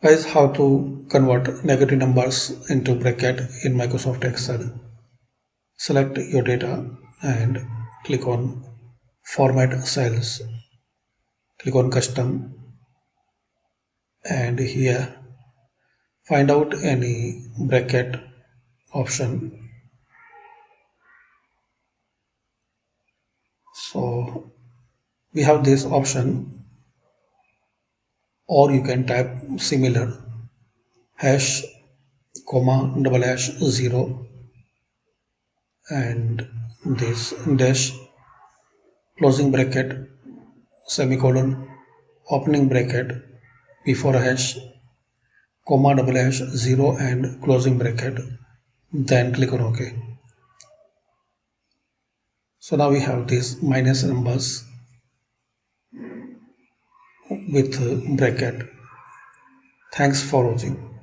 Guys, how to convert negative numbers into bracket in Microsoft Excel. Select your data and click on Format Cells. Click on Custom and here find out any bracket option. So we have this option, or you can type similar hash comma double hash 0 and this dash closing bracket semicolon opening bracket before hash comma double hash 0 and closing bracket, then click on OK. So now we have these minus numbers with bracket. Thanks for watching.